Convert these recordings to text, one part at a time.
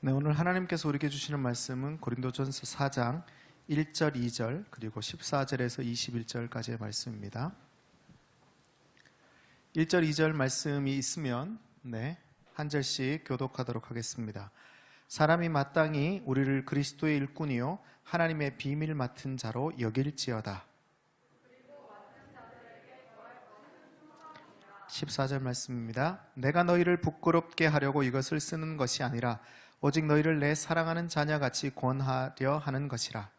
네, 오늘 하나님께서 우리에게 주시는 말씀은 고린도전서 4장 1절, 2절 그리고 14절에서 21절까지의 말씀입니다. 1절, 2절 말씀이 있으면 한 절씩 교독하도록 하겠습니다. 사람이 마땅히 우리를 그리스도의 일꾼이요 하나님의 비밀 맡은 자로 여길지어다. 14절 말씀입니다. 내가 너희를 부끄럽게 하려고 이것을 쓰는 것이 아니라 오직 너희를 내 사랑하는 자녀같이 권하려 하는 것이라.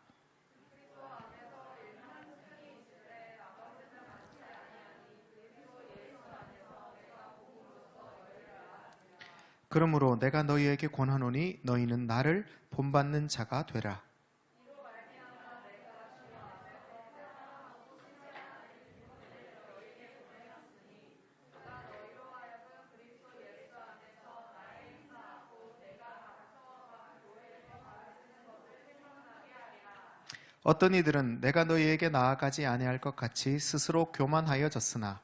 그러므로 내가 너희에게 권하노니 너희는 나를 본받는 자가 되라. 어떤 이들은 내가 너희에게 나아가지 아니할 것 같이 스스로 교만하여졌으나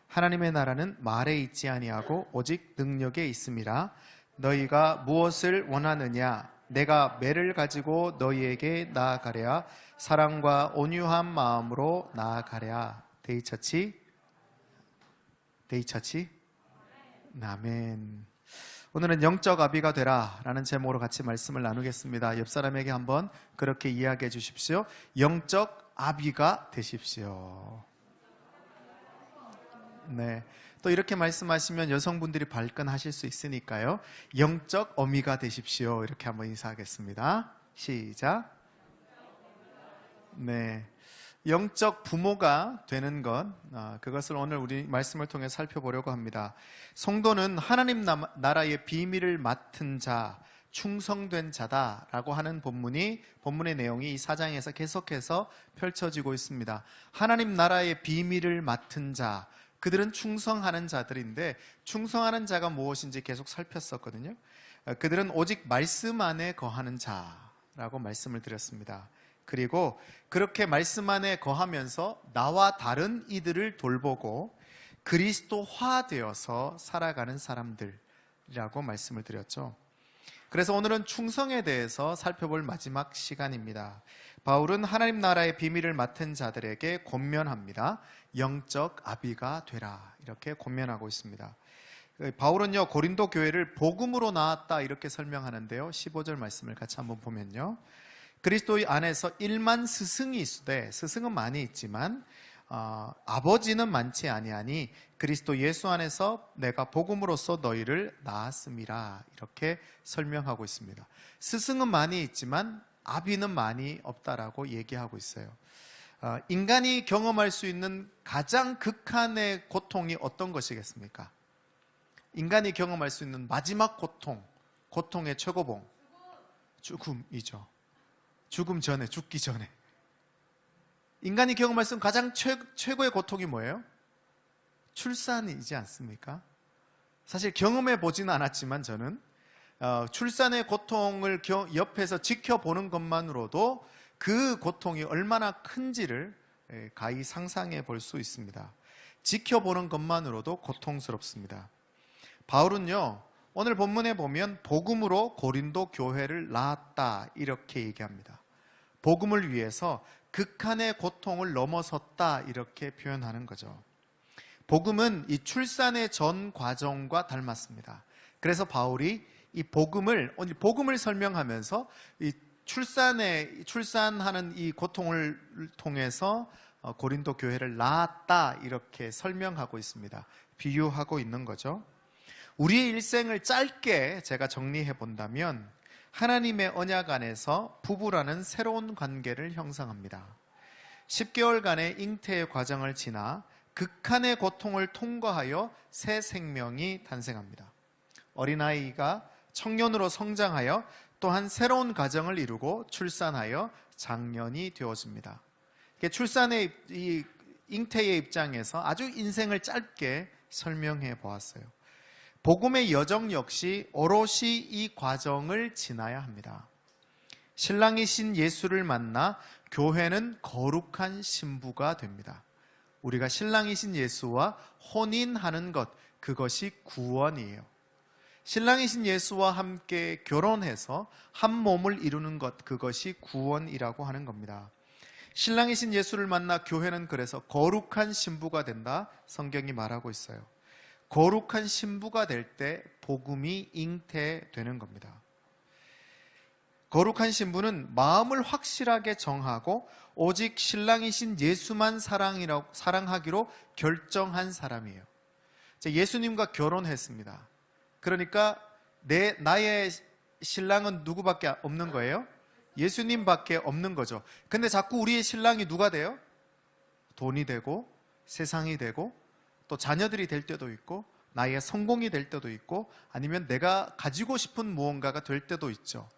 하나님의 나라는 말에 있지 아니하고 오직 능력에 있음이라. 너희가 무엇을 원하느냐? 내가 매를 가지고 너희에게 나아가랴. 사랑과 온유한 마음으로 나아가랴. 데이처치? 아멘. 오늘은 영적 아비가 되라 라는 제목으로 같이 말씀을 나누겠습니다. 옆 사람에게 한번 그렇게 이야기해 주십시오. 영적 아비가 되십시오. 네. 또 이렇게 말씀하시면 여성분들이 발끈하실 수 있으니까요. 영적 어미가 되십시오. 이렇게 한번 인사하겠습니다. 시작. 네. 영적 부모가 되는 것, 그것을 오늘 우리 말씀을 통해 살펴보려고 합니다. 성도는 하나님 나라의 비밀을 맡은 자, 충성된 자다라고 하는 본문의 내용이 이 4장에서 계속해서 펼쳐지고 있습니다. 하나님 나라의 비밀을 맡은 자, 그들은 충성하는 자들인데 충성하는 자가 무엇인지 계속 살폈었거든요. 그들은 오직 말씀 안에 거하는 자라고 말씀을 드렸습니다. 그리고 그렇게 말씀 안에 거하면서 나와 다른 이들을 돌보고 그리스도화되어서 살아가는 사람들이라고 말씀을 드렸죠. 그래서 오늘은 충성에 대해서 살펴볼 마지막 시간입니다. 바울은 하나님 나라의 비밀을 맡은 자들에게 권면합니다. 영적 아비가 되라, 이렇게 권면하고 있습니다. 바울은요, 고린도 교회를 복음으로 낳았다 이렇게 설명하는데요. 15절 말씀을 같이 한번 보면요, 그리스도 안에서 1만 스승이 있으되, 스승은 많이 있지만 아버지는 많지 아니하니 그리스도 예수 안에서 내가 복음으로써 너희를 낳았음이라, 이렇게 설명하고 있습니다. 스승은 많이 있지만 아비는 많이 없다라고 얘기하고 있어요. 인간이 경험할 수 있는 가장 극한의 고통이 어떤 것이겠습니까? 인간이 경험할 수 있는 마지막 고통의 최고봉, 죽음이죠. 죽기 전에. 인간이 경험할 수 있는 가장 최고의 고통이 뭐예요? 출산이지 않습니까? 사실 경험해 보지는 않았지만 저는 출산의 고통을 옆에서 지켜보는 것만으로도 그 고통이 얼마나 큰지를 가히 상상해 볼 수 있습니다. 지켜보는 것만으로도 고통스럽습니다. 바울은요, 오늘 본문에 보면 복음으로 고린도 교회를 낳았다 이렇게 얘기합니다. 복음을 위해서 극한의 고통을 넘어섰다 이렇게 표현하는 거죠. 복음은 이 출산의 전 과정과 닮았습니다. 그래서 바울이 이 복음을 설명하면서 이 출산하는 이 고통을 통해서 고린도 교회를 낳았다 이렇게 설명하고 있습니다. 비유하고 있는 거죠. 우리의 일생을 짧게 제가 정리해 본다면 하나님의 언약 안에서 부부라는 새로운 관계를 형성합니다. 10개월간의 잉태의 과정을 지나 극한의 고통을 통과하여 새 생명이 탄생합니다. 어린아이가 청년으로 성장하여 또한 새로운 가정을 이루고 출산하여 장년이 되어집니다. 출산의 이 잉태의 입장에서 아주 인생을 짧게 설명해 보았어요. 복음의 여정 역시 오롯이 이 과정을 지나야 합니다. 신랑이신 예수를 만나 교회는 거룩한 신부가 됩니다. 우리가 신랑이신 예수와 혼인하는 것, 그것이 구원이에요. 신랑이신 예수와 함께 결혼해서 한 몸을 이루는 것, 그것이 구원이라고 하는 겁니다. 신랑이신 예수를 만나 교회는 그래서 거룩한 신부가 된다, 성경이 말하고 있어요. 거룩한 신부가 될 때 복음이 잉태되는 겁니다. 거룩한 신부는 마음을 확실하게 정하고 오직 신랑이신 예수만 사랑하기로 결정한 사람이에요. 예수님과 결혼했습니다. 그러니까 나의 신랑은 누구밖에 없는 거예요? 예수님밖에 없는 거죠. 근데 자꾸 우리의 신랑이 누가 돼요? 돈이 되고 세상이 되고 또 자녀들이 될 때도 있고 나의 성공이 될 때도 있고 아니면 내가 가지고 싶은 무언가가 될 때도 있죠.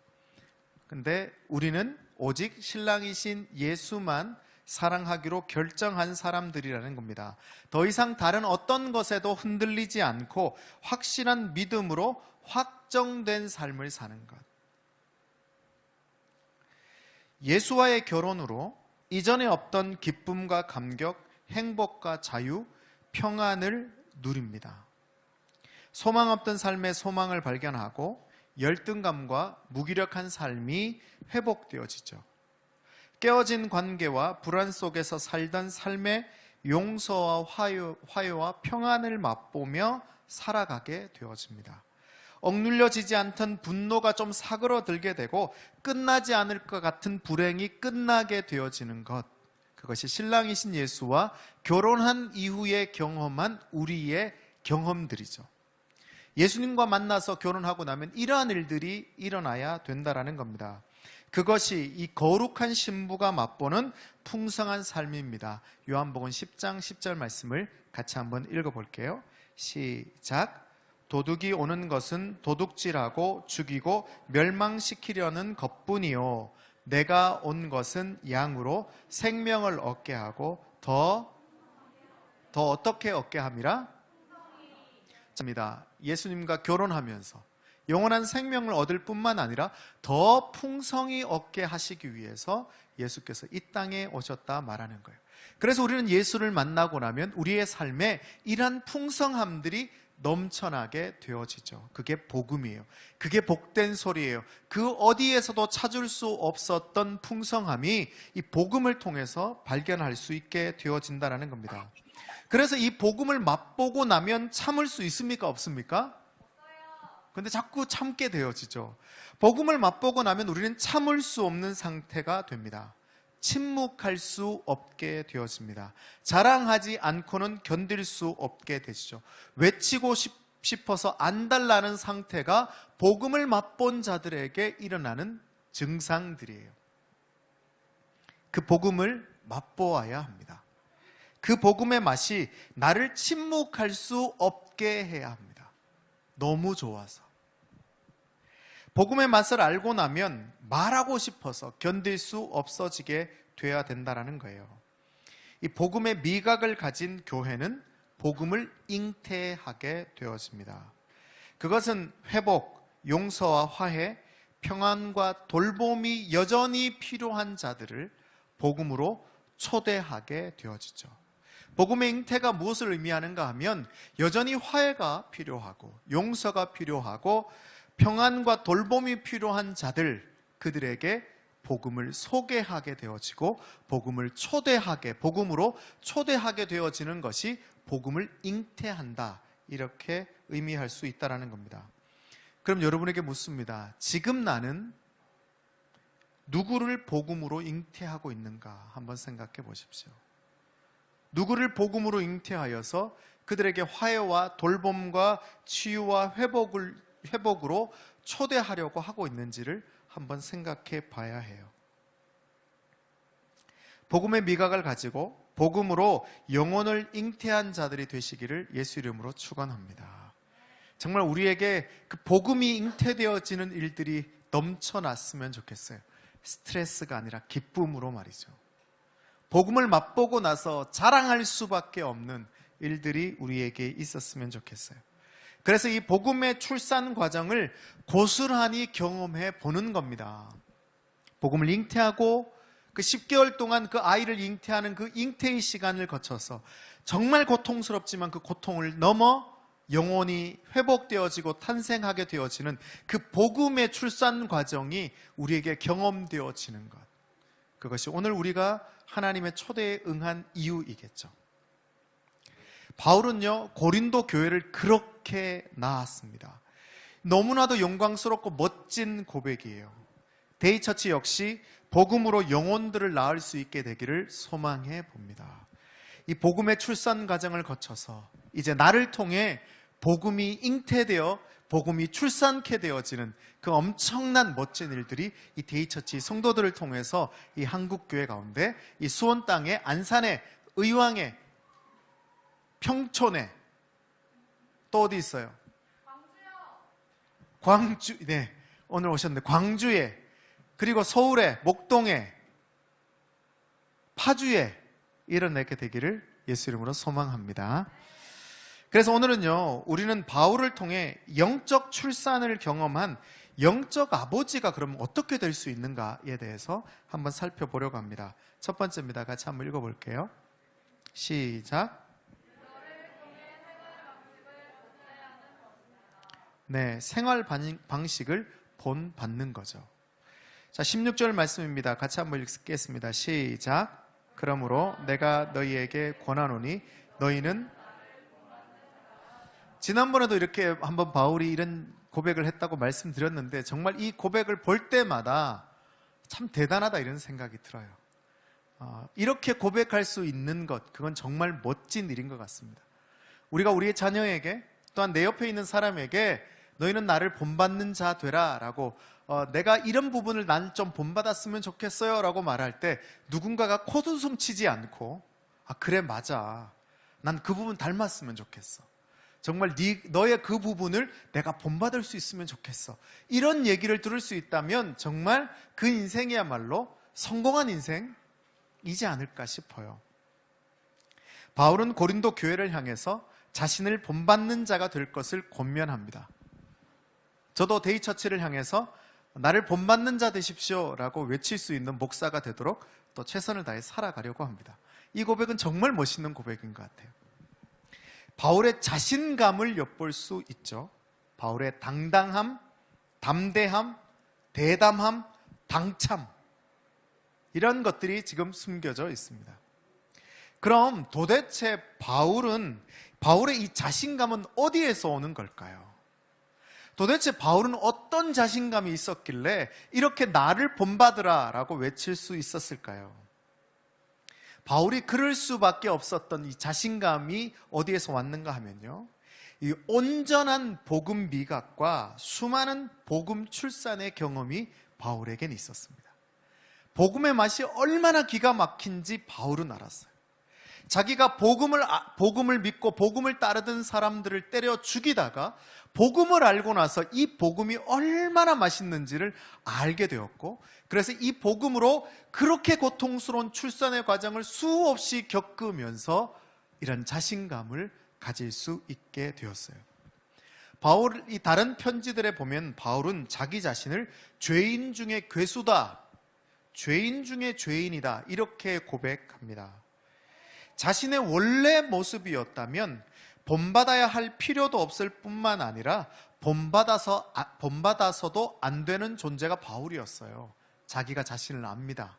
근데 우리는 오직 신랑이신 예수만 사랑하기로 결정한 사람들이라는 겁니다. 더 이상 다른 어떤 것에도 흔들리지 않고 확실한 믿음으로 확정된 삶을 사는 것. 예수와의 결혼으로 이전에 없던 기쁨과 감격, 행복과 자유, 평안을 누립니다. 소망 없던 삶의 소망을 발견하고 열등감과 무기력한 삶이 회복되어지죠. 깨어진 관계와 불안 속에서 살던 삶의 용서와 화해와 평안을 맛보며 살아가게 되어집니다. 억눌려지지 않던 분노가 좀 사그러들게 되고 끝나지 않을 것 같은 불행이 끝나게 되어지는 것, 그것이 신랑이신 예수와 결혼한 이후에 경험한 우리의 경험들이죠. 예수님과 만나서 결혼하고 나면 이러한 일들이 일어나야 된다라는 겁니다. 그것이 이 거룩한 신부가 맛보는 풍성한 삶입니다. 요한복음 10장 10절 말씀을 같이 한번 읽어볼게요. 시작. 도둑이 오는 것은 도둑질하고 죽이고 멸망시키려는 것뿐이요 내가 온 것은 양으로 생명을 얻게 하고 더 어떻게 얻게 함이라? 예수님과 결혼하면서 영원한 생명을 얻을 뿐만 아니라 더 풍성히 얻게 하시기 위해서 예수께서 이 땅에 오셨다 말하는 거예요. 그래서 우리는 예수를 만나고 나면 우리의 삶에 이러한 풍성함들이 넘쳐나게 되어지죠. 그게 복음이에요. 그게 복된 소리예요. 그 어디에서도 찾을 수 없었던 풍성함이 이 복음을 통해서 발견할 수 있게 되어진다는 겁니다. 그래서 이 복음을 맛보고 나면 참을 수 있습니까? 없습니까? 근데 자꾸 참게 되어지죠. 복음을 맛보고 나면 우리는 참을 수 없는 상태가 됩니다. 침묵할 수 없게 되어집니다. 자랑하지 않고는 견딜 수 없게 되시죠. 외치고 싶어서 안달나는 상태가 복음을 맛본 자들에게 일어나는 증상들이에요. 그 복음을 맛보아야 합니다. 그 복음의 맛이 나를 침묵할 수 없게 해야 합니다. 너무 좋아서. 복음의 맛을 알고 나면 말하고 싶어서 견딜 수 없어지게 돼야 된다는 거예요. 이 복음의 미각을 가진 교회는 복음을 잉태하게 되어집니다. 그것은 회복, 용서와 화해, 평안과 돌봄이 여전히 필요한 자들을 복음으로 초대하게 되어지죠. 복음의 잉태가 무엇을 의미하는가 하면 여전히 화해가 필요하고 용서가 필요하고 평안과 돌봄이 필요한 자들, 그들에게 복음을 소개하게 되어지고 복음을 복음으로 초대하게 되어지는 것이 복음을 잉태한다, 이렇게 의미할 수 있다는 겁니다. 그럼 여러분에게 묻습니다. 지금 나는 누구를 복음으로 잉태하고 있는가 한번 생각해 보십시오. 누구를 복음으로 잉태하여서 그들에게 화해와 돌봄과 치유와 회복으로 초대하려고 하고 있는지를 한번 생각해 봐야 해요. 복음의 미각을 가지고 복음으로 영혼을 잉태한 자들이 되시기를 예수 이름으로 축원합니다. 정말 우리에게 그 복음이 잉태되어지는 일들이 넘쳐났으면 좋겠어요. 스트레스가 아니라 기쁨으로 말이죠. 복음을 맛보고 나서 자랑할 수밖에 없는 일들이 우리에게 있었으면 좋겠어요. 그래서 이 복음의 출산 과정을 고스란히 경험해 보는 겁니다. 복음을 잉태하고 그 10개월 동안 그 아이를 잉태하는 그 잉태의 시간을 거쳐서 정말 고통스럽지만 그 고통을 넘어 영혼이 회복되어지고 탄생하게 되어지는 그 복음의 출산 과정이 우리에게 경험되어지는 것. 그것이 오늘 우리가 하나님의 초대에 응한 이유이겠죠. 바울은요, 고린도 교회를 그렇게 낳았습니다. 너무나도 영광스럽고 멋진 고백이에요. 데이처치 역시 복음으로 영혼들을 낳을 수 있게 되기를 소망해 봅니다. 이 복음의 출산 과정을 거쳐서 이제 나를 통해 복음이 잉태되어 복음이 출산케 되어지는 그 엄청난 멋진 일들이 이 데이처치 성도들을 통해서 이 한국교회 가운데 이 수원 땅에 안산에 의왕에 평촌에 또 어디 있어요? 광주, 네, 오늘 오셨는데 광주에, 그리고 서울에, 목동에, 파주에 일어나게 되기를 예수 이름으로 소망합니다. 그래서 오늘은요, 우리는 바울을 통해 영적 출산을 경험한 영적 아버지가 그럼 어떻게 될 수 있는가에 대해서 한번 살펴보려고 합니다. 첫 번째입니다. 같이 한번 읽어볼게요. 시작. 네, 생활 방식을 본받는 거죠. 자, 16절 말씀입니다. 같이 한번 읽겠습니다. 시작. 그러므로 내가 너희에게 권하노니 너희는, 지난번에도 이렇게 한번 바울이 이런 고백을 했다고 말씀드렸는데 정말 이 고백을 볼 때마다 참 대단하다 이런 생각이 들어요. 이렇게 고백할 수 있는 것, 그건 정말 멋진 일인 것 같습니다. 우리가 우리의 자녀에게 또한 내 옆에 있는 사람에게 너희는 나를 본받는 자 되라 라고 내가 이런 부분을 난 좀 본받았으면 좋겠어요 라고 말할 때 누군가가 코웃음 치지 않고 그래 맞아, 난 그 부분 닮았으면 좋겠어, 정말 너의 그 부분을 내가 본받을 수 있으면 좋겠어, 이런 얘기를 들을 수 있다면 정말 그 인생이야말로 성공한 인생이지 않을까 싶어요. 바울은 고린도 교회를 향해서 자신을 본받는 자가 될 것을 권면합니다. 저도 데이처치를 향해서 나를 본받는 자 되십시오 라고 외칠 수 있는 목사가 되도록 또 최선을 다해 살아가려고 합니다. 이 고백은 정말 멋있는 고백인 것 같아요. 바울의 자신감을 엿볼 수 있죠. 바울의 당당함, 담대함, 대담함, 당참, 이런 것들이 지금 숨겨져 있습니다. 그럼 도대체 바울의 이 자신감은 어디에서 오는 걸까요? 도대체 바울은 어떤 자신감이 있었길래 이렇게 나를 본받으라 라고 외칠 수 있었을까요? 바울이 그럴 수밖에 없었던 이 자신감이 어디에서 왔는가 하면요, 이 온전한 복음 미각과 수많은 복음 출산의 경험이 바울에겐 있었습니다. 복음의 맛이 얼마나 기가 막힌지 바울은 알았어요. 자기가 복음을 믿고 복음을 따르던 사람들을 때려 죽이다가 복음을 알고 나서 이 복음이 얼마나 맛있는지를 알게 되었고, 그래서 이 복음으로 그렇게 고통스러운 출산의 과정을 수없이 겪으면서 이런 자신감을 가질 수 있게 되었어요. 바울이 다른 편지들에 보면 바울은 자기 자신을 죄인 중에 괴수다, 죄인 중에 죄인이다 이렇게 고백합니다. 자신의 원래 모습이었다면 본받아야 할 필요도 없을 뿐만 아니라 본받아서도 안 되는 존재가 바울이었어요. 자기가 자신을 압니다.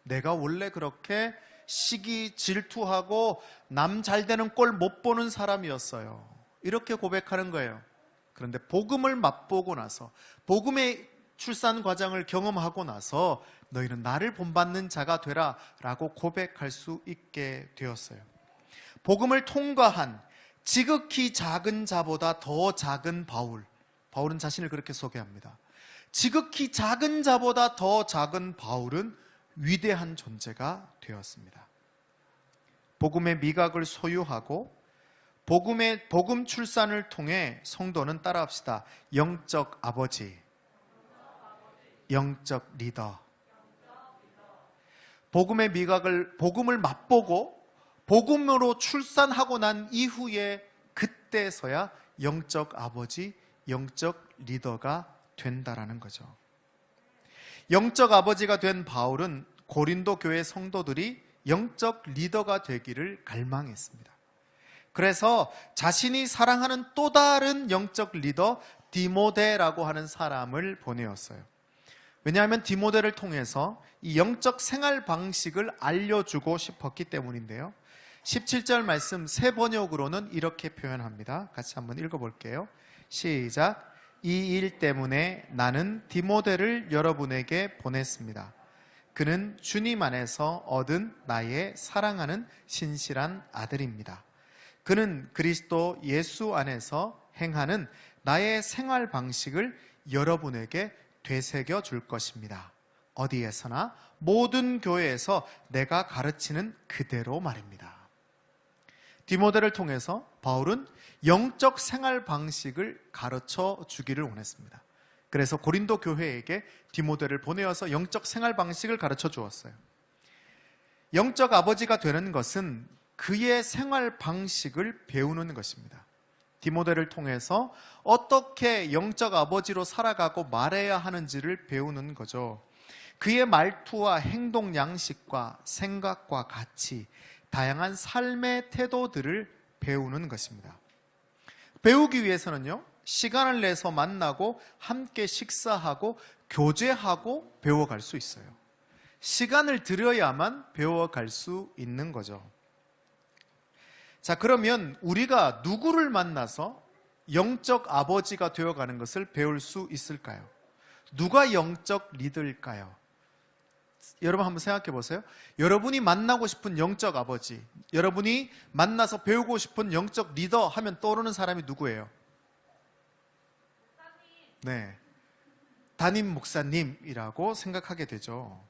내가 원래 그렇게 시기 질투하고 남 잘 되는 꼴 못 보는 사람이었어요. 이렇게 고백하는 거예요. 그런데 복음을 맛보고 나서, 복음의 출산 과정을 경험하고 나서 너희는 나를 본받는 자가 되라 라고 고백할 수 있게 되었어요. 복음을 통과한 지극히 작은 자보다 더 작은 바울은 자신을 그렇게 소개합니다. 지극히 작은 자보다 더 작은 바울은 위대한 존재가 되었습니다. 복음의 미각을 소유하고 복음 출산을 통해 성도는 따라합시다. 영적 아버지, 영적 리더. 복음의 미각을, 복음을 맛보고 복음으로 출산하고 난 이후에 그때서야 영적 아버지, 영적 리더가 된다라는 거죠. 영적 아버지가 된 바울은 고린도 교회 성도들이 영적 리더가 되기를 갈망했습니다. 그래서 자신이 사랑하는 또 다른 영적 리더 디모데라고 하는 사람을 보내었어요. 왜냐하면 디모데를 통해서 이 영적 생활 방식을 알려주고 싶었기 때문인데요. 17절 말씀 새 번역으로는 이렇게 표현합니다. 같이 한번 읽어볼게요. 시작. 이 일 때문에 나는 디모데를 여러분에게 보냈습니다. 그는 주님 안에서 얻은 나의 사랑하는 신실한 아들입니다. 그는 그리스도 예수 안에서 행하는 나의 생활 방식을 여러분에게 되새겨 줄 것입니다. 어디에서나 모든 교회에서 내가 가르치는 그대로 말입니다. 디모데를 통해서 바울은 영적 생활 방식을 가르쳐 주기를 원했습니다. 그래서 고린도 교회에게 디모데를 보내어서 영적 생활 방식을 가르쳐 주었어요. 영적 아버지가 되는 것은 그의 생활 방식을 배우는 것입니다. 디모데를 통해서 어떻게 영적 아버지로 살아가고 말해야 하는지를 배우는 거죠. 그의 말투와 행동 양식과 생각과 가치, 다양한 삶의 태도들을 배우는 것입니다. 배우기 위해서는요, 시간을 내서 만나고 함께 식사하고 교제하고 배워갈 수 있어요. 시간을 들여야만 배워갈 수 있는 거죠. 자, 그러면 우리가 누구를 만나서 영적 아버지가 되어가는 것을 배울 수 있을까요? 누가 영적 리더일까요? 여러분 한번 생각해 보세요. 여러분이 만나고 싶은 영적 아버지, 여러분이 만나서 배우고 싶은 영적 리더 하면 떠오르는 사람이 누구예요? 네, 담임 목사님이라고 생각하게 되죠.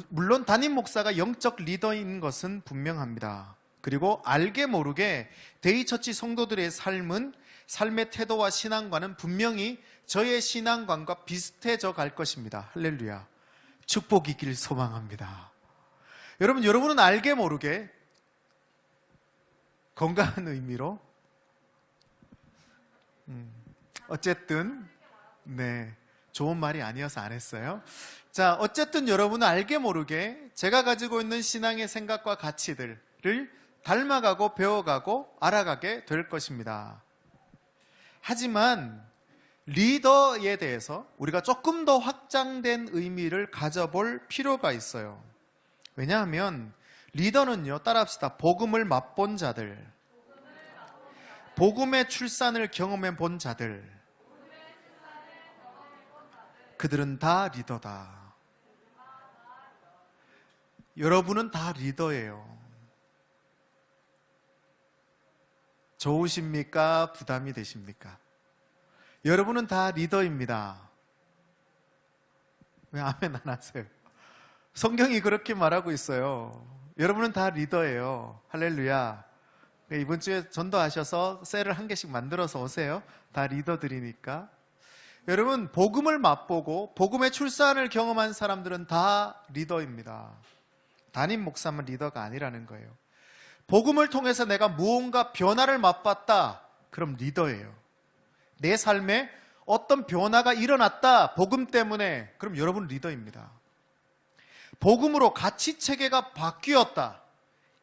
물론 담임 목사가 영적 리더인 것은 분명합니다. 그리고 알게 모르게 데이처치 성도들의 삶의 태도와 신앙관은 분명히 저의 신앙관과 비슷해져 갈 것입니다. 할렐루야. 축복이길 소망합니다. 여러분은 알게 모르게 건강한 의미로 어쨌든 네, 좋은 말이 아니어서 안 했어요. 자, 어쨌든 여러분은 알게 모르게 제가 가지고 있는 신앙의 생각과 가치들을 닮아가고 배워가고 알아가게 될 것입니다. 하지만 리더에 대해서 우리가 조금 더 확장된 의미를 가져볼 필요가 있어요. 왜냐하면 리더는요, 따라합시다. 복음을 맛본 자들, 복음의 출산을 경험해 본 자들, 그들은 다 리더다. 여러분은 다 리더예요. 좋으십니까? 부담이 되십니까? 여러분은 다 리더입니다. 왜 아멘 안 하세요? 성경이 그렇게 말하고 있어요. 여러분은 다 리더예요. 할렐루야. 이번 주에 전도하셔서 셀을 한 개씩 만들어서 오세요. 다 리더들이니까. 여러분, 복음을 맛보고 복음의 출산을 경험한 사람들은 다 리더입니다. 담임 목사만 리더가 아니라는 거예요. 복음을 통해서 내가 무언가 변화를 맛봤다. 그럼 리더예요. 내 삶에 어떤 변화가 일어났다. 복음 때문에. 그럼 여러분 리더입니다. 복음으로 가치 체계가 바뀌었다.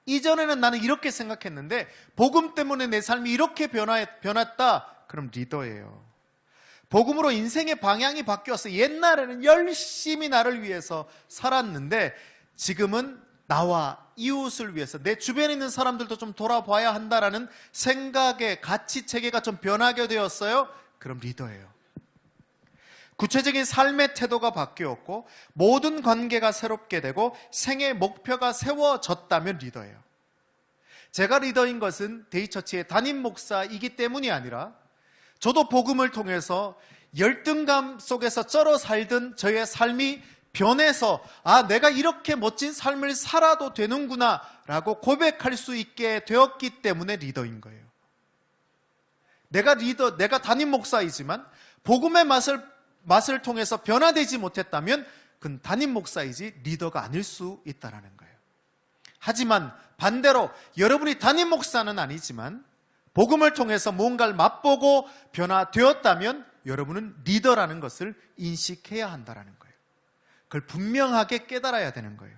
이전에는 나는 이렇게 생각했는데 복음 때문에 내 삶이 이렇게 변했다. 그럼 리더예요. 복음으로 인생의 방향이 바뀌었어. 옛날에는 열심히 나를 위해서 살았는데 지금은 나와 이웃을 위해서 내 주변에 있는 사람들도 좀 돌아봐야 한다라는 생각의 가치 체계가 좀 변하게 되었어요. 그럼 리더예요. 구체적인 삶의 태도가 바뀌었고 모든 관계가 새롭게 되고 생의 목표가 세워졌다면 리더예요. 제가 리더인 것은 데이처치의 담임 목사이기 때문이 아니라 저도 복음을 통해서 열등감 속에서 쩔어 살던 저의 삶이 변해서 내가 이렇게 멋진 삶을 살아도 되는구나 라고 고백할 수 있게 되었기 때문에 리더인 거예요. 내가 담임 목사이지만 복음의 맛을 통해서 변화되지 못했다면 그건 담임 목사이지 리더가 아닐 수 있다는 거예요. 하지만 반대로 여러분이 담임 목사는 아니지만 복음을 통해서 뭔가를 맛보고 변화되었다면 여러분은 리더라는 것을 인식해야 한다는 거예요. 그걸 분명하게 깨달아야 되는 거예요.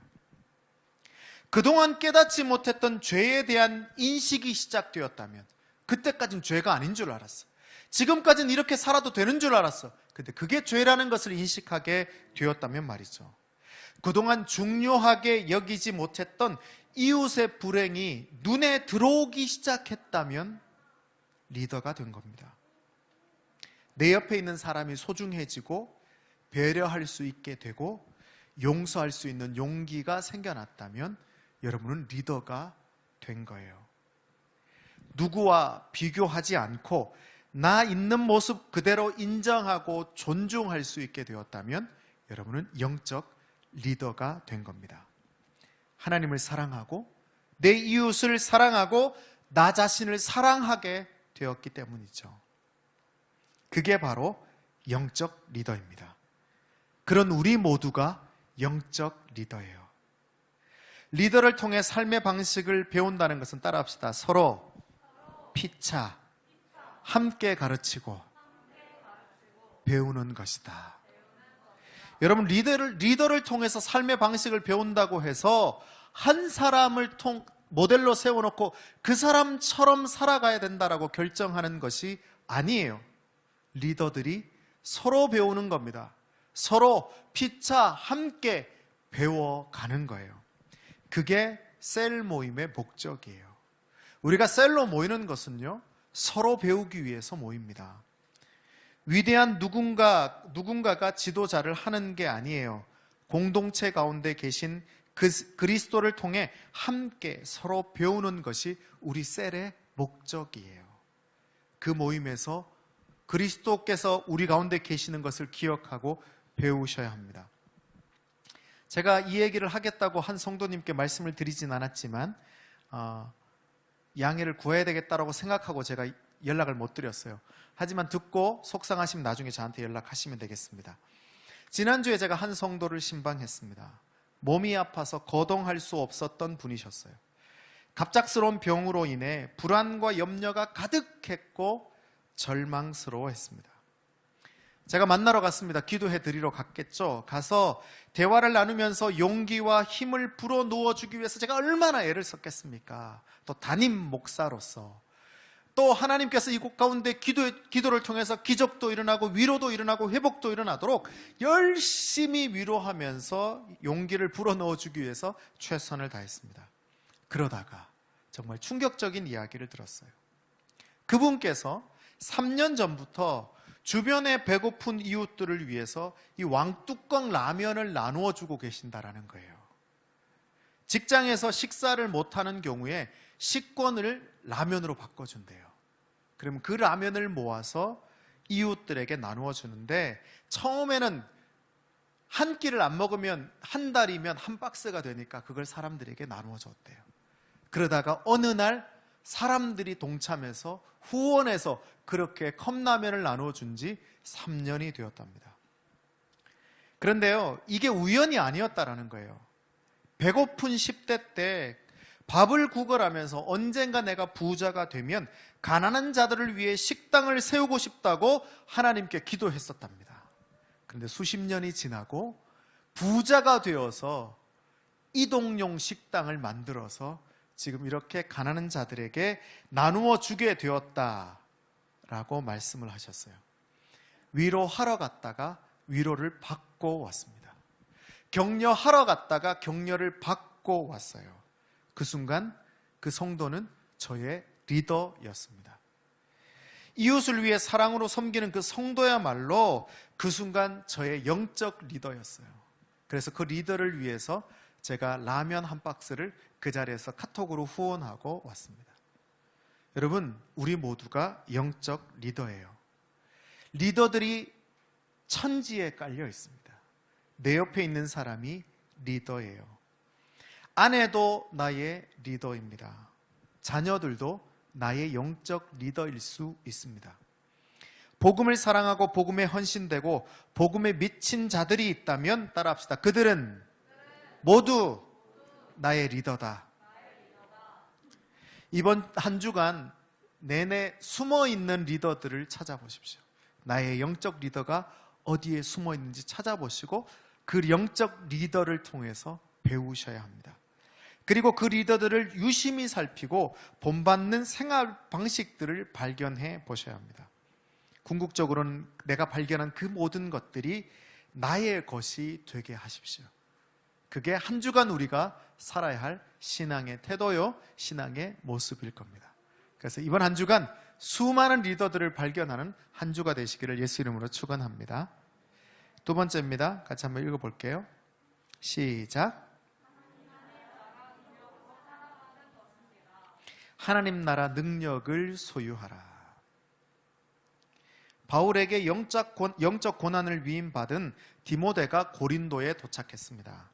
그동안 깨닫지 못했던 죄에 대한 인식이 시작되었다면, 그때까지는 죄가 아닌 줄 알았어. 지금까지는 이렇게 살아도 되는 줄 알았어. 근데 그게 죄라는 것을 인식하게 되었다면 말이죠. 그동안 중요하게 여기지 못했던 이웃의 불행이 눈에 들어오기 시작했다면 리더가 된 겁니다. 내 옆에 있는 사람이 소중해지고 배려할 수 있게 되고 용서할 수 있는 용기가 생겨났다면 여러분은 리더가 된 거예요. 누구와 비교하지 않고 나 있는 모습 그대로 인정하고 존중할 수 있게 되었다면 여러분은 영적 리더가 된 겁니다. 하나님을 사랑하고 내 이웃을 사랑하고 나 자신을 사랑하게 되었기 때문이죠. 그게 바로 영적 리더입니다. 그런 우리 모두가 영적 리더예요. 리더를 통해 삶의 방식을 배운다는 것은 따라합시다. 서로 피차 함께 가르치고 배우는 것이다. 여러분, 리더를 통해서 삶의 방식을 배운다고 해서 한 사람을 모델로 세워놓고 그 사람처럼 살아가야 된다라고 결정하는 것이 아니에요. 리더들이 서로 배우는 겁니다. 서로 피차 함께 배워가는 거예요. 그게 셀 모임의 목적이에요. 우리가 셀로 모이는 것은요, 서로 배우기 위해서 모입니다. 위대한 누군가가 지도자를 하는 게 아니에요. 공동체 가운데 계신 그리스도를 통해 함께 서로 배우는 것이 우리 셀의 목적이에요. 그 모임에서 그리스도께서 우리 가운데 계시는 것을 기억하고 배우셔야 합니다. 제가 이 얘기를 하겠다고 한 성도님께 말씀을 드리진 않았지만 양해를 구해야 되겠다라고 생각하고 제가 연락을 못 드렸어요. 하지만 듣고 속상하시면 나중에 저한테 연락하시면 되겠습니다. 지난주에 제가 한 성도를 신방했습니다. 몸이 아파서 거동할 수 없었던 분이셨어요. 갑작스러운 병으로 인해 불안과 염려가 가득했고 절망스러워했습니다. 제가 만나러 갔습니다. 기도해 드리러 갔겠죠. 가서 대화를 나누면서 용기와 힘을 불어넣어 주기 위해서 제가 얼마나 애를 썼겠습니까? 또 담임 목사로서 또 하나님께서 이곳 가운데 기도를 통해서 기적도 일어나고 위로도 일어나고 회복도 일어나도록 열심히 위로하면서 용기를 불어넣어 주기 위해서 최선을 다했습니다. 그러다가 정말 충격적인 이야기를 들었어요. 그분께서 3년 전부터 주변에 배고픈 이웃들을 위해서 이 왕뚜껑 라면을 나누어 주고 계신다라는 거예요. 직장에서 식사를 못하는 경우에 식권을 라면으로 바꿔준대요. 그러면 그 라면을 모아서 이웃들에게 나누어 주는데 처음에는 한 끼를 안 먹으면 한 달이면 한 박스가 되니까 그걸 사람들에게 나누어 줬대요. 그러다가 어느 날 사람들이 동참해서 후원해서 그렇게 컵라면을 나누어 준 지 3년이 되었답니다. 그런데요, 이게 우연이 아니었다라는 거예요. 배고픈 10대 때 밥을 구걸하면서 언젠가 내가 부자가 되면 가난한 자들을 위해 식당을 세우고 싶다고 하나님께 기도했었답니다. 그런데 수십 년이 지나고 부자가 되어서 이동용 식당을 만들어서 지금 이렇게 가난한 자들에게 나누어 주게 되었다라고 말씀을 하셨어요. 위로하러 갔다가 위로를 받고 왔습니다. 격려하러 갔다가 격려를 받고 왔어요. 그 순간 그 성도는 저의 리더였습니다. 이웃을 위해 사랑으로 섬기는 그 성도야말로 그 순간 저의 영적 리더였어요. 그래서 그 리더를 위해서 제가 라면 한 박스를 그 자리에서 카톡으로 후원하고 왔습니다. 여러분, 우리 모두가 영적 리더예요. 리더들이 천지에 깔려 있습니다. 내 옆에 있는 사람이 리더예요. 아내도 나의 리더입니다. 자녀들도 나의 영적 리더일 수 있습니다. 복음을 사랑하고 복음에 헌신되고 복음에 미친 자들이 있다면 따라합시다. 그들은 모두 나의 리더다. 이번 한 주간 내내 숨어있는 리더들을 찾아보십시오. 나의 영적 리더가 어디에 숨어 있는지 찾아보시고 그 영적 리더를 통해서 배우셔야 합니다. 그리고 그 리더들을 유심히 살피고 본받는 생활 방식들을 발견해 보셔야 합니다. 궁극적으로는 내가 발견한 그 모든 것들이 나의 것이 되게 하십시오. 그게 한 주간 우리가 살아야 할 신앙의 태도요, 신앙의 모습일 겁니다. 그래서 이번 한 주간 수많은 리더들을 발견하는 한 주가 되시기를 예수 이름으로 축원합니다. 두 번째입니다. 같이 한번 읽어볼게요. 시작. 하나님 나라 능력을 소유하라. 바울에게 영적 고난을 위임받은 디모데가 고린도에 도착했습니다.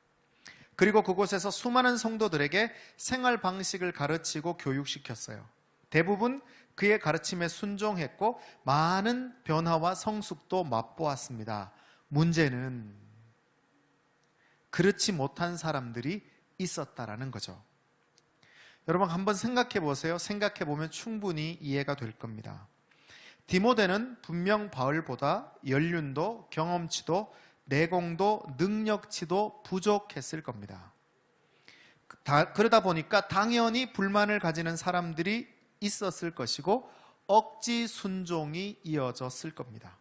그리고 그곳에서 수많은 성도들에게 생활 방식을 가르치고 교육시켰어요. 대부분 그의 가르침에 순종했고 많은 변화와 성숙도 맛보았습니다. 문제는 그렇지 못한 사람들이 있었다라는 거죠. 여러분 한번 생각해 보세요. 생각해 보면 충분히 이해가 될 겁니다. 디모데는 분명 바울보다 연륜도 경험치도 내공도 능력치도 부족했을 겁니다. 그러다 보니까 당연히 불만을 가지는 사람들이 있었을 것이고 억지 순종이 이어졌을 겁니다.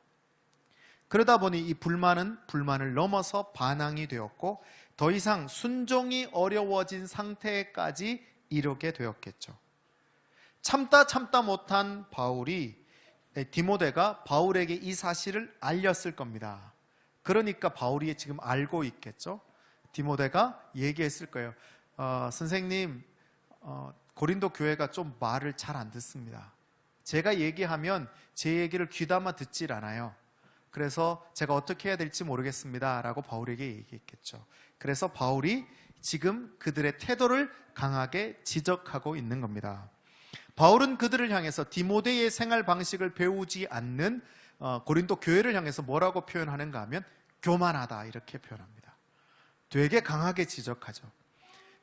그러다 보니 이 불만은 불만을 넘어서 반항이 되었고 더 이상 순종이 어려워진 상태까지 이르게 되었겠죠. 참다 못한 디모데가 바울에게 이 사실을 알렸을 겁니다. 그러니까 바울이 지금 알고 있겠죠. 디모데가 얘기했을 거예요. 선생님, 고린도 교회가 좀 말을 잘 안 듣습니다. 제가 얘기하면 제 얘기를 귀담아 듣질 않아요. 그래서 제가 어떻게 해야 될지 모르겠습니다 라고 바울에게 얘기했겠죠. 그래서 바울이 지금 그들의 태도를 강하게 지적하고 있는 겁니다. 바울은 그들을 향해서 디모데의 생활 방식을 배우지 않는 고린도 교회를 향해서 뭐라고 표현하는가 하면 교만하다 이렇게 표현합니다. 되게 강하게 지적하죠.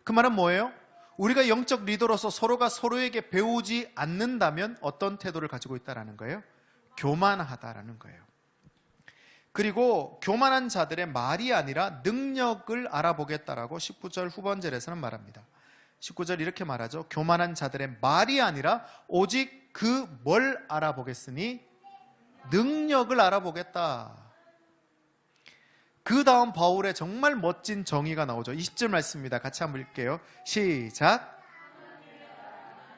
그 말은 뭐예요? 우리가 영적 리더로서 서로가 서로에게 배우지 않는다면 어떤 태도를 가지고 있다는 거예요? 교만하다라는 거예요. 그리고 교만한 자들의 말이 아니라 능력을 알아보겠다라고 19절 후반절에서는 말합니다. 19절 이렇게 말하죠. 교만한 자들의 말이 아니라 오직 그 뭘 알아보겠으니 능력을 알아보겠다. 그 다음 바울의 정말 멋진 정의가 나오죠. 20절 말씀입니다. 같이 한번 읽게요. 시작.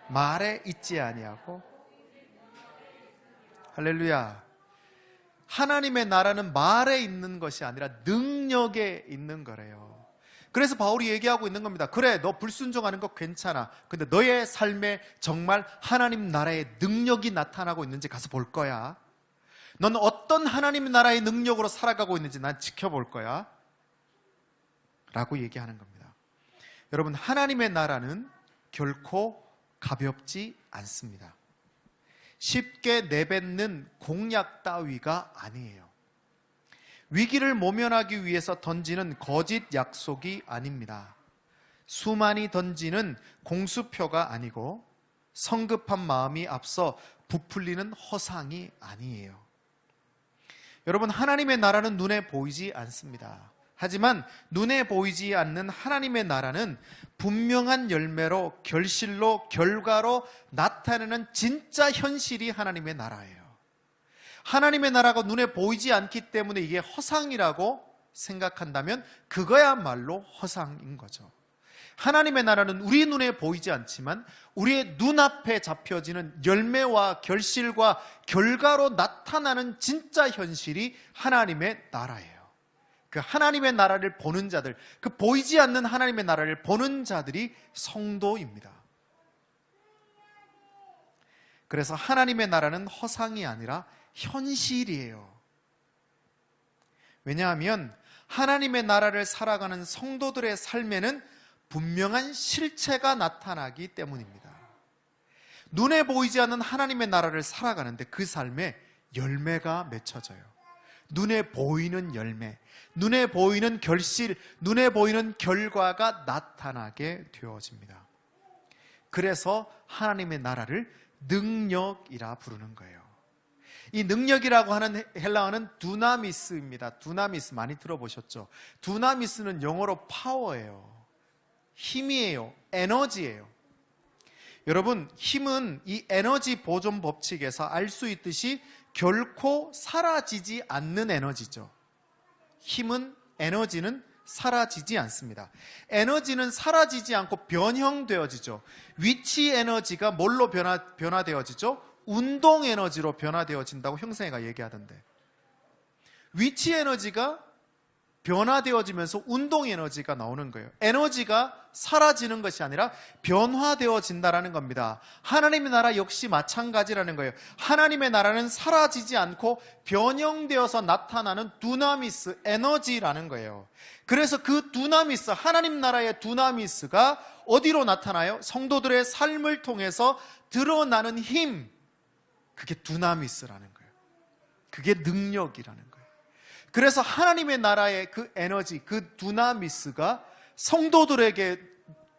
말에 있지 아니하고. 할렐루야. 하나님의 나라는 말에 있는 것이 아니라 능력에 있는 거래요. 그래서 바울이 얘기하고 있는 겁니다. 그래, 너 불순종하는 거 괜찮아. 근데 너의 삶에 정말 하나님 나라의 능력이 나타나고 있는지 가서 볼 거야. 넌 어떤 하나님 나라의 능력으로 살아가고 있는지 난 지켜볼 거야 라고 얘기하는 겁니다. 여러분, 하나님의 나라는 결코 가볍지 않습니다. 쉽게 내뱉는 공약 따위가 아니에요. 위기를 모면하기 위해서 던지는 거짓 약속이 아닙니다. 수많이 던지는 공수표가 아니고 성급한 마음이 앞서 부풀리는 허상이 아니에요. 여러분, 하나님의 나라는 눈에 보이지 않습니다. 하지만 눈에 보이지 않는 하나님의 나라는 분명한 열매로, 결실로, 결과로 나타내는 진짜 현실이 하나님의 나라예요. 하나님의 나라가 눈에 보이지 않기 때문에 이게 허상이라고 생각한다면 그거야말로 허상인 거죠. 하나님의 나라는 우리 눈에 보이지 않지만 우리의 눈앞에 잡혀지는 열매와 결실과 결과로 나타나는 진짜 현실이 하나님의 나라예요. 그 하나님의 나라를 보는 자들, 그 보이지 않는 하나님의 나라를 보는 자들이 성도입니다. 그래서 하나님의 나라는 허상이 아니라 현실이에요. 왜냐하면 하나님의 나라를 살아가는 성도들의 삶에는 분명한 실체가 나타나기 때문입니다. 눈에 보이지 않는 하나님의 나라를 살아가는데 그 삶에 열매가 맺혀져요. 눈에 보이는 열매, 눈에 보이는 결실, 눈에 보이는 결과가 나타나게 되어집니다. 그래서 하나님의 나라를 능력이라 부르는 거예요. 이 능력이라고 하는 헬라어는 두나미스입니다. 두나미스 많이 들어보셨죠? 두나미스는 영어로 파워예요. 힘이에요. 에너지예요. 여러분, 힘은 이 에너지 보존 법칙에서 알 수 있듯이 결코 사라지지 않는 에너지죠. 힘은, 에너지는 사라지지 않습니다. 에너지는 사라지지 않고 변형되어지죠. 위치 에너지가 뭘로 변화되어지죠? 운동 에너지로 변화되어진다고 형성회가 얘기하던데, 위치 에너지가 변화되어지면서 운동 에너지가 나오는 거예요. 에너지가 사라지는 것이 아니라 변화되어진다라는 겁니다. 하나님의 나라 역시 마찬가지라는 거예요. 하나님의 나라는 사라지지 않고 변형되어서 나타나는 두나미스, 에너지라는 거예요. 그래서 그 두나미스, 하나님 나라의 두나미스가 어디로 나타나요? 성도들의 삶을 통해서 드러나는 힘, 그게 두나미스라는 거예요. 그게 능력이라는 거예요. 그래서 하나님의 나라의 그 에너지, 그 두나미스가 성도들에게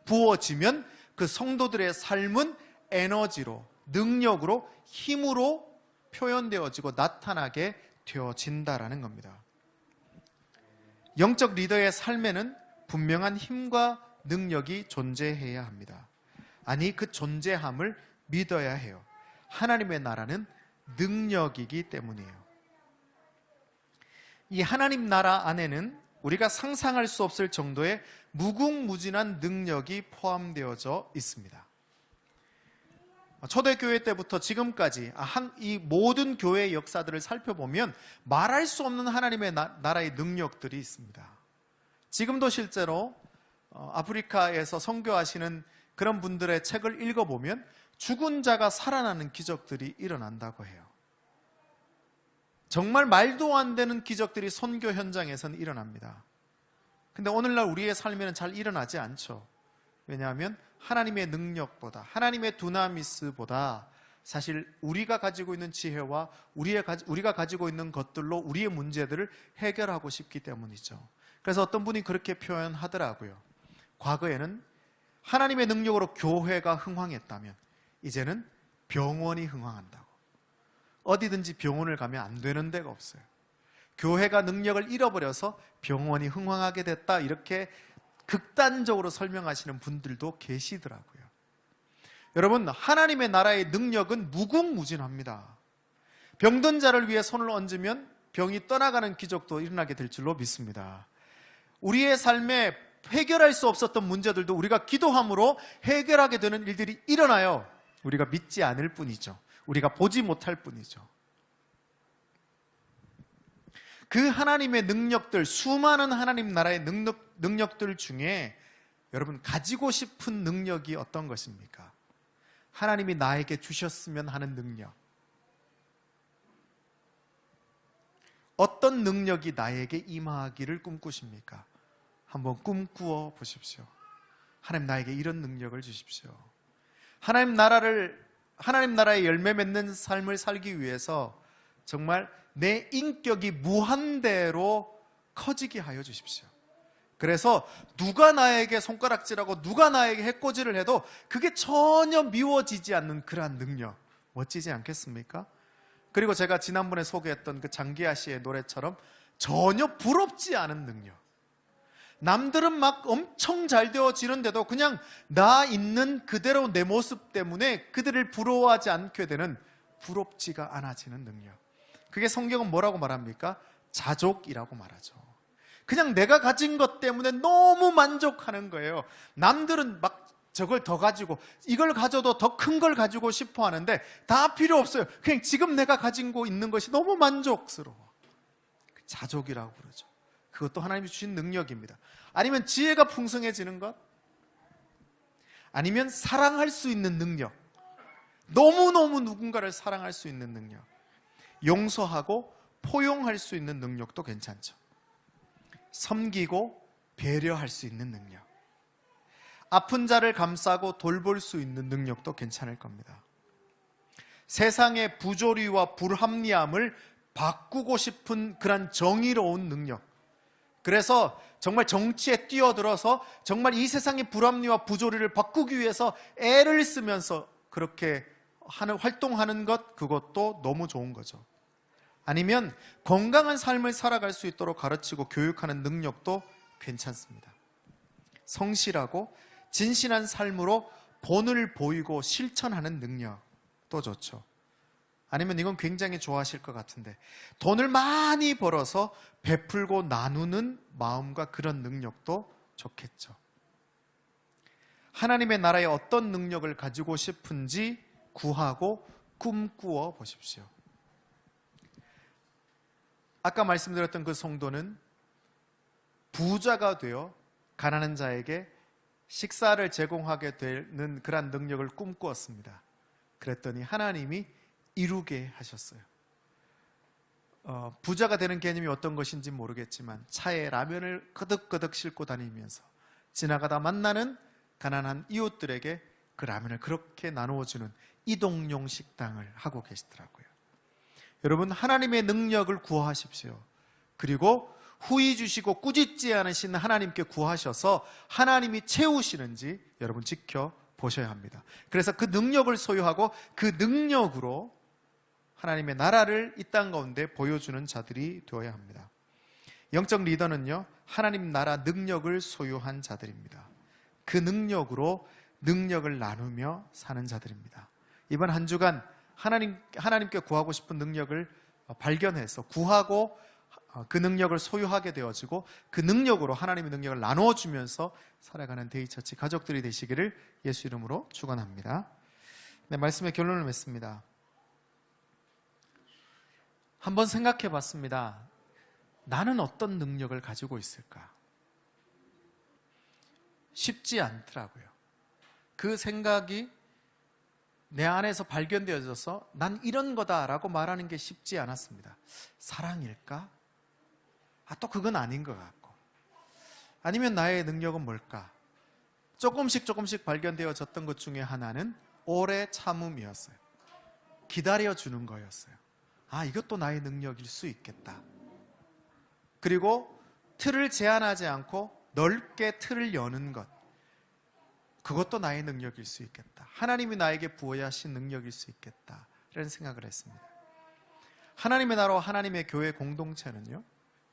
부어지면 그 성도들의 삶은 에너지로, 능력으로, 힘으로 표현되어지고 나타나게 되어진다라는 겁니다. 영적 리더의 삶에는 분명한 힘과 능력이 존재해야 합니다. 아니, 그 존재함을 믿어야 해요. 하나님의 나라는 능력이기 때문이에요. 이 하나님 나라 안에는 우리가 상상할 수 없을 정도의 무궁무진한 능력이 포함되어져 있습니다. 초대교회 때부터 지금까지 이 모든 교회의 역사들을 살펴보면 말할 수 없는 하나님의 나라의 능력들이 있습니다. 지금도 실제로 아프리카에서 선교하시는 그런 분들의 책을 읽어보면 죽은 자가 살아나는 기적들이 일어난다고 해요. 정말 말도 안 되는 기적들이 선교 현장에서는 일어납니다. 근데 오늘날 우리의 삶에는 잘 일어나지 않죠. 왜냐하면 하나님의 능력보다, 하나님의 두나미스보다 사실 우리가 가지고 있는 지혜와 우리가 가지고 있는 것들로 우리의 문제들을 해결하고 싶기 때문이죠. 그래서 어떤 분이 그렇게 표현하더라고요. 과거에는 하나님의 능력으로 교회가 흥황했다면 이제는 병원이 흥황한다고. 어디든지 병원을 가면 안 되는 데가 없어요. 교회가 능력을 잃어버려서 병원이 흥황하게 됐다, 이렇게 극단적으로 설명하시는 분들도 계시더라고요. 여러분, 하나님의 나라의 능력은 무궁무진합니다. 병든 자를 위해 손을 얹으면 병이 떠나가는 기적도 일어나게 될 줄로 믿습니다. 우리의 삶에 해결할 수 없었던 문제들도 우리가 기도함으로 해결하게 되는 일들이 일어나요. 우리가 믿지 않을 뿐이죠. 우리가 보지 못할 뿐이죠. 그 하나님의 능력들, 수많은 하나님 나라의 능력들 중에 여러분 가지고 싶은 능력이 어떤 것입니까? 하나님이 나에게 주셨으면 하는 능력. 어떤 능력이 나에게 임하기를 꿈꾸십니까? 한번 꿈꾸어 보십시오. 하나님, 나에게 이런 능력을 주십시오. 하나님 나라의 열매 맺는 삶을 살기 위해서 정말 내 인격이 무한대로 커지게 하여 주십시오. 그래서 누가 나에게 손가락질하고 누가 나에게 해코지를 해도 그게 전혀 미워지지 않는 그러한 능력, 멋지지 않겠습니까? 그리고 제가 지난번에 소개했던 그 장기하 씨의 노래처럼 전혀 부럽지 않은 능력. 남들은 막 엄청 잘 되어지는데도 그냥 나 있는 그대로 내 모습 때문에 그들을 부러워하지 않게 되는, 부럽지가 않아지는 능력. 그게 성경은 뭐라고 말합니까? 자족이라고 말하죠. 그냥 내가 가진 것 때문에 너무 만족하는 거예요. 남들은 막 저걸 더 가지고, 이걸 가져도 더 큰 걸 가지고 싶어 하는데 다 필요 없어요. 그냥 지금 내가 가지고 있는 것이 너무 만족스러워. 자족이라고 부르죠. 그것도 하나님이 주신 능력입니다. 아니면 지혜가 풍성해지는 것, 아니면 사랑할 수 있는 능력, 너무너무 누군가를 사랑할 수 있는 능력, 용서하고 포용할 수 있는 능력도 괜찮죠. 섬기고 배려할 수 있는 능력, 아픈 자를 감싸고 돌볼 수 있는 능력도 괜찮을 겁니다. 세상의 부조리와 불합리함을 바꾸고 싶은 그런 정의로운 능력, 그래서 정말 정치에 뛰어들어서 정말 이 세상의 불합리와 부조리를 바꾸기 위해서 애를 쓰면서 그렇게 활동하는 것, 그것도 너무 좋은 거죠. 아니면 건강한 삶을 살아갈 수 있도록 가르치고 교육하는 능력도 괜찮습니다. 성실하고 진실한 삶으로 본을 보이고 실천하는 능력도 좋죠. 아니면 이건 굉장히 좋아하실 것 같은데, 돈을 많이 벌어서 베풀고 나누는 마음과 그런 능력도 좋겠죠. 하나님의 나라에 어떤 능력을 가지고 싶은지 구하고 꿈꾸어 보십시오. 아까 말씀드렸던 그 성도는 부자가 되어 가난한 자에게 식사를 제공하게 되는 그런 능력을 꿈꾸었습니다. 그랬더니 하나님이 이루게 하셨어요. 부자가 되는 개념이 어떤 것인지 모르겠지만 차에 라면을 끄덕끄덕 싣고 다니면서 지나가다 만나는 가난한 이웃들에게 그 라면을 그렇게 나누어주는 이동용 식당을 하고 계시더라고요. 여러분, 하나님의 능력을 구하십시오. 그리고 후히 주시고 꾸짖지 않으시는 하나님께 구하셔서 하나님이 채우시는지 여러분 지켜보셔야 합니다. 그래서 그 능력을 소유하고 그 능력으로 하나님의 나라를 이 땅 가운데 보여주는 자들이 되어야 합니다. 영적 리더는요, 하나님 나라 능력을 소유한 자들입니다. 그 능력으로 능력을 나누며 사는 자들입니다. 이번 한 주간 하나님께 구하고 싶은 능력을 발견해서 구하고 그 능력을 소유하게 되어지고 그 능력으로 하나님의 능력을 나누어주면서 살아가는 데이처치 가족들이 되시기를 예수 이름으로 축원합니다. 네, 말씀의 결론을 맺습니다. 한번 생각해 봤습니다. 나는 어떤 능력을 가지고 있을까? 쉽지 않더라고요. 그 생각이 내 안에서 발견되어져서 난 이런 거다라고 말하는 게 쉽지 않았습니다. 사랑일까? 또 그건 아닌 것 같고. 아니면 나의 능력은 뭘까? 조금씩 발견되어졌던 것 중에 하나는 오래 참음이었어요. 기다려주는 거였어요. 이것도 나의 능력일 수 있겠다. 그리고 틀을 제한하지 않고 넓게 틀을 여는 것, 그것도 나의 능력일 수 있겠다. 하나님이 나에게 부여하신 능력일 수 있겠다 라는 생각을 했습니다. 하나님의 나라와 하나님의 교회 공동체는요,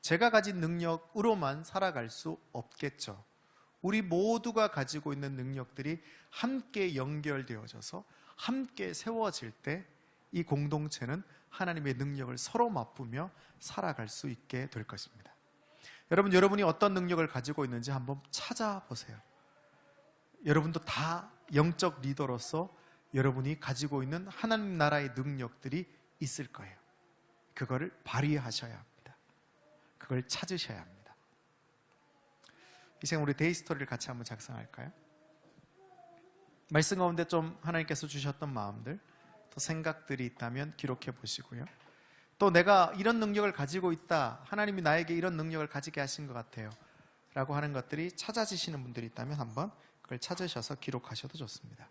제가 가진 능력으로만 살아갈 수 없겠죠. 우리 모두가 가지고 있는 능력들이 함께 연결되어져서 함께 세워질 때 이 공동체는 하나님의 능력을 서로 맛보며 살아갈 수 있게 될 것입니다. 여러분이 어떤 능력을 가지고 있는지 한번 찾아보세요. 여러분도 다 영적 리더로서 여러분이 가지고 있는 하나님 나라의 능력들이 있을 거예요. 그거를 발휘하셔야 합니다. 그걸 찾으셔야 합니다. 이 시간 우리 데이스토리를 같이 한번 작성할까요? 말씀 가운데 좀 하나님께서 주셨던 마음들, 또 생각들이 있다면 기록해 보시고요. 또 내가 이런 능력을 가지고 있다, 하나님이 나에게 이런 능력을 가지게 하신 것 같아요 라고 하는 것들이 찾아지시는 분들이 있다면 한번 그걸 찾으셔서 기록하셔도 좋습니다.